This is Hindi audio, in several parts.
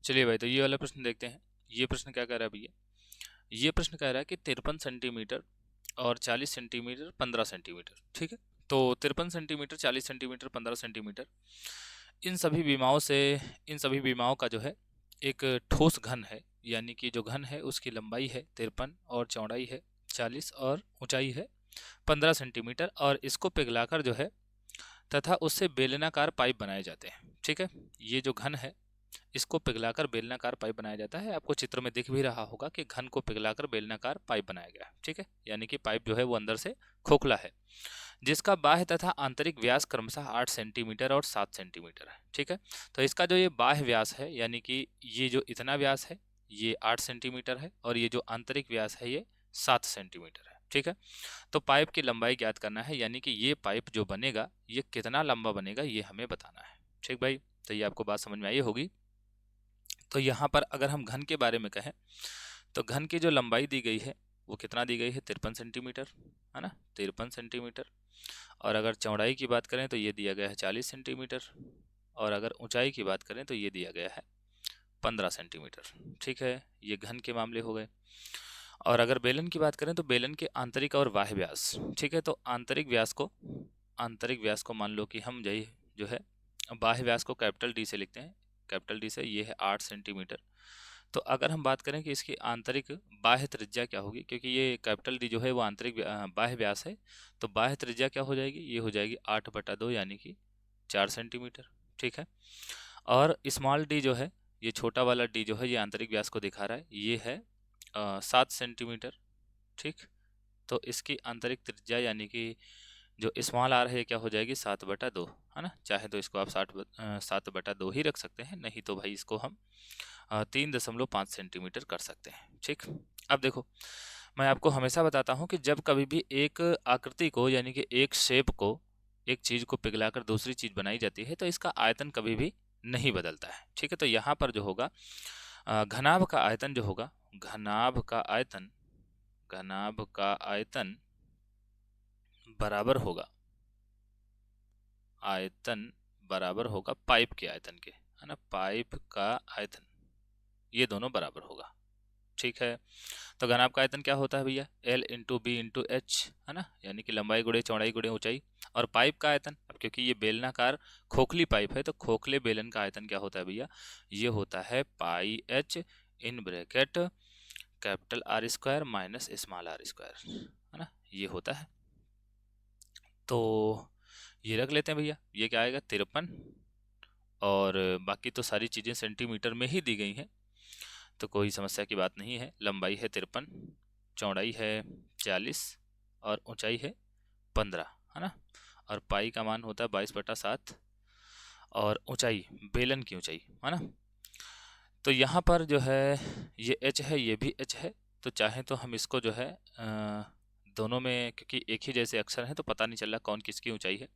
चलिए भाई, तो ये वाला प्रश्न देखते हैं। ये प्रश्न क्या कह रहा है भैया? ये प्रश्न कह रहा है कि 53 सेंटीमीटर और 40 सेंटीमीटर 15 सेंटीमीटर, ठीक है। तो 53 सेंटीमीटर, 40 सेंटीमीटर, 15 सेंटीमीटर, इन सभी विमाओं से, इन सभी विमाओं का जो है एक ठोस घन है, यानी कि जो घन है उसकी लंबाई है 53 और चौड़ाई है 40 और ऊंचाई है 15 सेंटीमीटर, और इसको पिघलाकर जो है तथा उससे बेलनाकार पाइप बनाए जाते हैं, ठीक है। ये जो घन है इसको पिघलाकर बेलनाकार पाइप बनाया जाता है। आपको चित्र में दिख भी रहा होगा कि घन को पिघलाकर बेलनाकार पाइप बनाया गया है, ठीक है। यानी कि पाइप जो है वो अंदर से खोखला है, जिसका बाह्य तथा आंतरिक व्यास क्रमशः 8 सेंटीमीटर और 7 सेंटीमीटर है, ठीक है। तो इसका जो ये बाह्य व्यास है, यानी कि ये जो इतना व्यास है ये 8 सेंटीमीटर है, और ये जो आंतरिक व्यास है ये 7 सेंटीमीटर है, ठीक है। तो पाइप की लंबाई ज्ञात करना है, यानी कि ये पाइप जो बनेगा ये कितना लंबा बनेगा ये हमें बताना है, ठीक भाई। तो ये आपको बात समझ में आई होगी। तो यहाँ पर अगर हम घन के बारे में कहें तो घन की जो लंबाई दी गई है वो कितना दी गई है? 53 सेंटीमीटर, है ना, 53 सेंटीमीटर। और अगर चौड़ाई की बात करें तो ये दिया गया है 40 सेंटीमीटर, और अगर ऊंचाई की बात करें तो ये दिया गया है 15 सेंटीमीटर, ठीक है। ये घन के मामले हो गए। और अगर बेलन की बात करें तो बेलन के आंतरिक और बाह्य व्यास, ठीक है। तो आंतरिक व्यास को मान लो कि हम जो है बाह्य व्यास को कैपिटल डी से लिखते हैं, कैपिटल डी से, ये है 8 सेंटीमीटर। तो अगर हम बात करें कि इसकी आंतरिक बाह्य त्रिज्या क्या होगी, क्योंकि ये कैपिटल डी जो है वो आंतरिक बाह्य व्यास है, तो बाह्य त्रिज्या क्या हो जाएगी? ये हो जाएगी 8/2, यानी कि 4 सेंटीमीटर, ठीक है। और स्मॉल डी जो है, ये छोटा वाला डी जो है ये आंतरिक व्यास को दिखा रहा है, ये है 7 सेंटीमीटर, ठीक। तो इसकी आंतरिक त्रिज्या यानी कि जो स्मॉल आर है ये क्या हो जाएगी? 7/2, है ना। चाहे तो इसको आप 7/2 ही रख सकते हैं, नहीं तो भाई इसको हम 3.5 सेंटीमीटर कर सकते हैं, ठीक। अब देखो, मैं आपको हमेशा बताता हूँ कि जब कभी भी एक आकृति को, यानी कि एक शेप को, एक चीज को पिघलाकर दूसरी चीज बनाई जाती है तो इसका आयतन कभी भी नहीं बदलता है, ठीक है। तो यहाँ पर जो होगा घनाभ का आयतन जो होगा, घनाभ का आयतन बराबर होगा, आयतन बराबर होगा पाइप के आयतन के, है ना। पाइप का आयतन, ये दोनों बराबर होगा, ठीक है। तो घनाभ का आयतन क्या होता है भैया? L into B into H, है ना, यानी कि लंबाई गुणे चौड़ाई गुणे ऊंचाई। और पाइप का आयतन, अब क्योंकि ये बेलनाकार खोखली पाइप है तो खोखले बेलन का आयतन क्या होता है भैया? ये होता है pi H in bracket capital R square minus small R square, है ना, ये होता है। तो ये रख लेते हैं भैया, ये क्या आएगा? 53, और बाकी तो सारी चीज़ें सेंटीमीटर में ही दी गई हैं, तो कोई समस्या की बात नहीं है। लंबाई है 53, चौड़ाई है 40 और ऊंचाई है 15, है ना। और पाई का मान होता है 22/7, और ऊंचाई, बेलन की ऊंचाई, है ना। तो यहाँ पर जो है ये h है, ये भी h है, तो चाहे तो हम इसको जो है दोनों में, क्योंकि एक ही जैसे अक्षर हैं तो पता नहीं चल रहा कौन किसकी ऊंचाई है।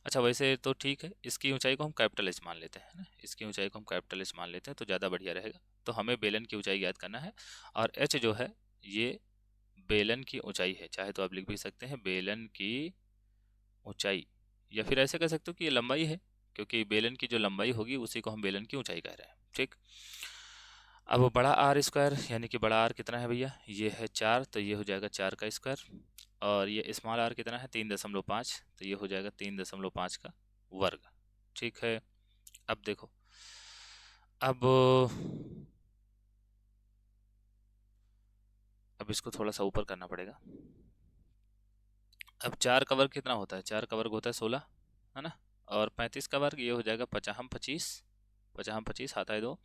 अच्छा, वैसे तो ठीक है, इसकी ऊंचाई को हम कैपिटल एच मान लेते हैं ना, इसकी ऊंचाई को हम कैपिटल एच मान लेते हैं तो ज़्यादा बढ़िया रहेगा। तो हमें बेलन की ऊंचाई याद करना है, और एच जो है ये बेलन की ऊंचाई है, चाहे तो आप लिख भी सकते हैं बेलन की ऊंचाई, या फिर ऐसे कह सकते हो कि ये लंबाई है, क्योंकि बेलन की जो लंबाई होगी उसी को हम बेलन की ऊंचाई कह रहे हैं, ठीक। अब बड़ा आर स्क्वायर, यानी कि बड़ा आर कितना है भैया? ये है 4, तो ये हो जाएगा 4 का स्क्वायर। और ये स्मॉल आर कितना है? 3.5, तो ये हो जाएगा 3.5 का वर्ग, ठीक है। अब देखो, अब अब इसको थोड़ा सा ऊपर करना पड़ेगा। अब 4 का वर्ग कितना होता है? 4 का वर्ग होता है 16, है ना। और 35 का वर्ग ये हो जाएगा 50, 50 हाथ आए 2,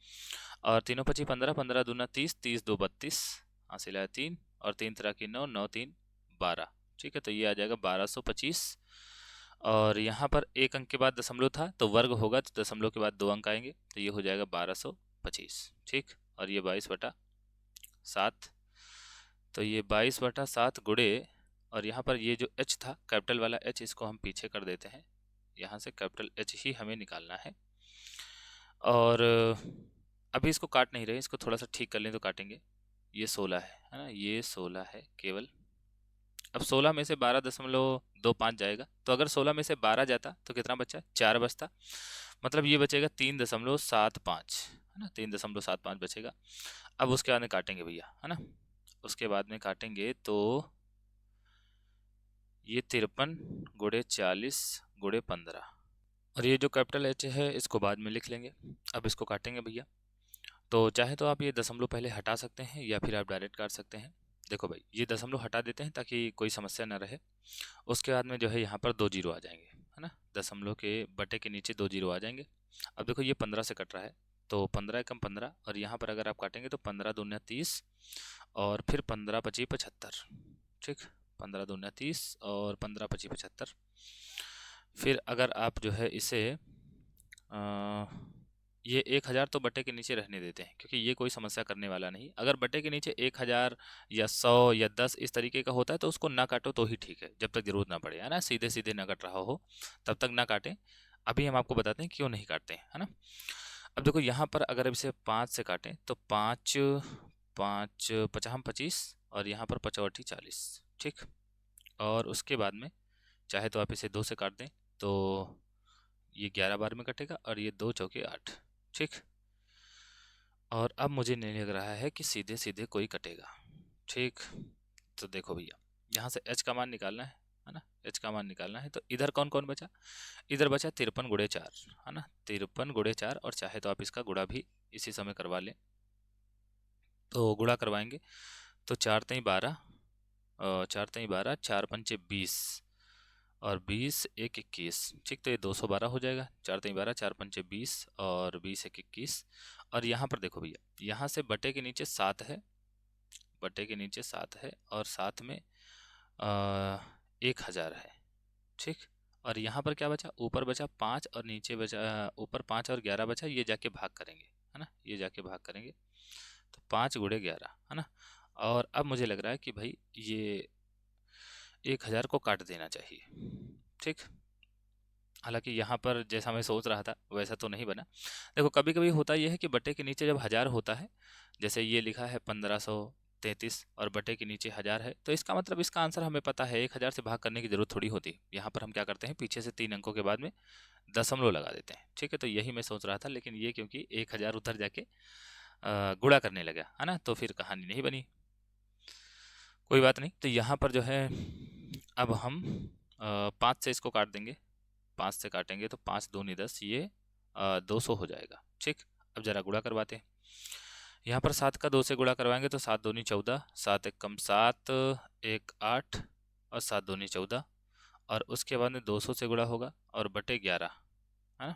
और तीनों 25 15, 15 दूना 30, 30 2 32, हासिल आया 3, और 3 तरह की 9, 9 3 12, ठीक है। तो ये आ जाएगा 1225, और यहाँ पर एक अंक के बाद दशमलव था तो वर्ग होगा, तो दशमलव के बाद 2 अंक आएंगे, तो ये हो जाएगा 1225, ठीक। और ये 22/7, तो ये 22/7 गुणे, और यहाँ पर ये जो h था कैपिटल वाला h, इसको हम पीछे कर देते हैं, यहाँ से कैपिटल h ही हमें निकालना है। और अभी इसको काट नहीं रहे, इसको थोड़ा सा ठीक कर लें तो काटेंगे। ये 16 है ना, ये 16 है केवल। अब 16 में से 12.25 जाएगा, तो अगर 16 में से 12 जाता तो कितना बचा? 4 बचता, मतलब ये बचेगा 3.75, है ना, 3.75 बचेगा। अब उसके बाद में काटेंगे भैया, है ना, उसके बाद में काटेंगे तो ये 53 गुणे 40 गुणे 15, और ये जो कैपिटल एच है इसको बाद में लिख लेंगे। अब इसको काटेंगे भैया, तो चाहे तो आप ये दशमलव पहले हटा सकते हैं या फिर आप डायरेक्ट काट सकते हैं। देखो भाई, ये दशमलव हटा देते हैं ताकि कोई समस्या ना रहे। उसके बाद में जो है यहाँ पर 2 जीरो आ जाएंगे, है ना, दशमलव के बटे के नीचे 2 जीरो आ जाएंगे। अब देखो ये 15 से कट रहा है, तो 15 एकम 15, और यहाँ पर अगर आप काटेंगे तो 15 दूना 30 और फिर 15 पची 75, ठीक, 15 दूना 30 और 15 पची 75। फिर अगर आप जो है इसे ये 1000 तो बटे के नीचे रहने देते हैं क्योंकि ये कोई समस्या करने वाला नहीं। अगर बटे के नीचे 1000 या 100 या 10 इस तरीके का होता है तो उसको ना काटो तो ही ठीक है, जब तक जरूरत ना पड़े, है ना, सीधे सीधे ना कट रहा हो तब तक ना काटें। अभी हम आपको बताते हैं क्यों नहीं काटते हैं, है ना। अब देखो यहाँ पर अगर इसे 5 से काटें तो 5 5 पचाम 25 और यहाँ पर 5 40, ठीक, और उसके बाद में चाहे तो आप इसे 2 से काट दें तो ये 11 बार में कटेगा और ये 2 चौके 8, ठीक। और अब मुझे नहीं लग रहा है कि सीधे सीधे कोई कटेगा, ठीक। तो देखो भैया, यहाँ से h का मान निकालना है ना, h का मान निकालना है। तो इधर कौन कौन बचा, इधर बचा 53 गुणे 4, है ना, 53 गुणे 4, और चाहे तो आप इसका गुणा भी इसी समय करवा लें। तो गुणा करवाएंगे तो 4 3 12, 4 3 12, 4 पंचे 20 और 20 1 21, ठीक। तो ये 212 हो जाएगा। 4 3 12, 4 पंचे 20 और 20 1 21। और यहाँ पर देखो भैया, यहाँ से बटे के नीचे 7 है, बटे के नीचे 7 है और साथ में 1000 है, ठीक। और यहाँ पर क्या बचा, ऊपर बचा 5 और नीचे बचा, ऊपर 5 और 11 बचा, ये जाके भाग करेंगे, है ना, ये जाके भाग करेंगे तो 5 गुणे 11, है ना। और अब मुझे लग रहा है कि भाई ये 1000 को काट देना चाहिए, ठीक। हालांकि यहाँ पर जैसा मैं सोच रहा था वैसा तो नहीं बना। देखो कभी कभी होता यह है कि बटे के नीचे जब 1000 होता है, जैसे ये लिखा है 1533 और बटे के नीचे 1000 है, तो इसका मतलब इसका आंसर हमें पता है, 1000 से भाग करने की जरूरत थोड़ी होती है। यहाँ पर हम क्या करते हैं, पीछे से 3 अंकों के बाद में दशमलव लगा देते हैं, ठीक है। तो यही मैं सोच रहा था, लेकिन ये क्योंकि 1000 उधर जाके गुणा करने लगा, है ना, तो फिर कहानी नहीं बनी। कोई बात नहीं। तो यहाँ पर जो है अब हम 5 से इसको काट देंगे, 5 से काटेंगे तो 5 दूनी 10, ये 200 हो जाएगा, ठीक। अब जरा गुणा करवाते हैं। यहाँ पर 7 का 2 से गुणा करवाएंगे तो 7 दूनी 14, 7 एक कम 7, 1 8 और 7 दूनी 14, और उसके बाद में 200 से गुणा होगा और बटे 11, है ना।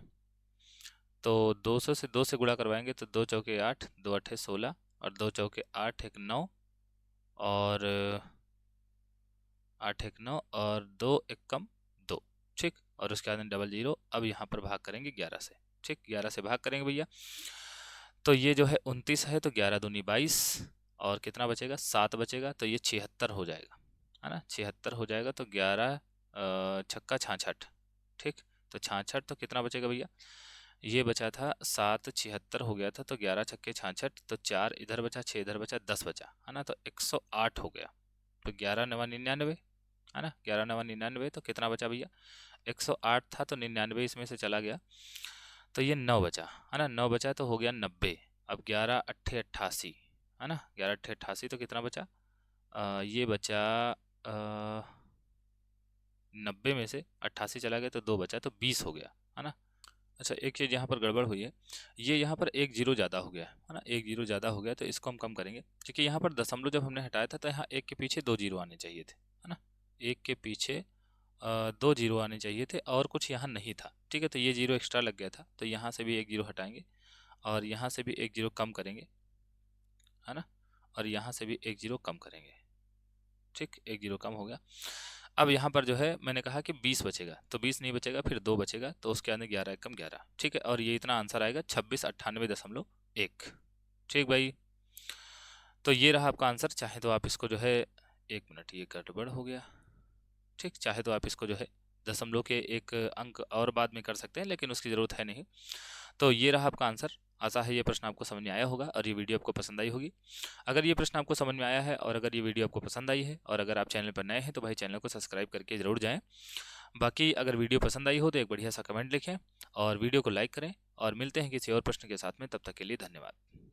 तो 200 से 2 से गुणा करवाएंगे तो 2 चौके 8, 2 अठे 16 और 2 चौके 8 एक 9 और 8 एक 9 और 2 एक कम 2, ठीक। और उसके बाद में डबल जीरो। अब यहाँ पर भाग करेंगे 11 से, ठीक, 11 से भाग करेंगे भैया तो ये जो है 29 है, तो 11 दूनी 22 और कितना बचेगा, 7 बचेगा, तो ये 76 हो जाएगा, है ना, 76 हो जाएगा। तो 11 छक्का 66, ठीक। तो 66 तो कितना बचेगा भैया, ये बचा था 7, 76 हो गया था, तो 11 छक्के 66, तो 4 इधर बचा, 6 इधर बचा, 10 बचा, है ना, तो 108 हो गया। तो 11 नवा 99, है ना, 11 नवा 99, तो कितना बचा भैया, 108 था तो 99 इसमें से चला गया, तो ये 9 बचा, है ना, 9 बचा तो हो गया 90। अब 11 अट्ठे 88, है ना, 11 अट्ठे 88, तो कितना बचा, ये बचा 90 में से 88 चला गया तो 2 बचा, तो 20 हो गया, है ना। अच्छा, एक चीज़ यहाँ पर गड़बड़ हुई है, ये यहाँ पर एक जीरो ज़्यादा हो गया है ना, एक जीरो ज़्यादा हो गया, तो इसको हम कम करेंगे क्योंकि यहाँ पर दशमलव जब हमने हटाया था तो यहाँ एक के पीछे 2 जीरो आने चाहिए थे, है ना, एक के पीछे 2 जीरो आने चाहिए थे और कुछ यहाँ नहीं था, ठीक है। तो ये जीरो एक्स्ट्रा लग गया था, तो यहाँ से भी एक जीरो हटाएंगे और यहाँ से भी एक जीरो कम करेंगे, है ना, और यहाँ से भी एक जीरो कम करेंगे, ठीक, एक जीरो कम हो गया। अब यहाँ पर जो है मैंने कहा कि 20 बचेगा, तो 20 नहीं बचेगा, फिर 2 बचेगा, तो उसके अंदर 11 कम 11, ठीक है। और ये इतना आंसर आएगा 2698.1, ठीक भाई। तो ये रहा आपका आंसर। चाहे तो आप इसको जो है, एक मिनट, ये गड़बड़ हो गया, ठीक, चाहे तो आप इसको जो है दशमलव के एक अंक और बाद में कर सकते हैं, लेकिन उसकी ज़रूरत है नहीं। तो ये रहा आपका आंसर। आशा है ये प्रश्न आपको समझ में आया होगा और ये वीडियो आपको पसंद आई होगी। अगर ये प्रश्न आपको समझ में आया है और अगर ये वीडियो आपको पसंद आई है और अगर आप चैनल पर नए हैं तो भाई चैनल को सब्सक्राइब करके ज़रूर जाएं। बाकी अगर वीडियो पसंद आई हो तो एक बढ़िया सा कमेंट लिखें और वीडियो को लाइक करें, और मिलते हैं किसी और प्रश्न के साथ में। तब तक के लिए धन्यवाद।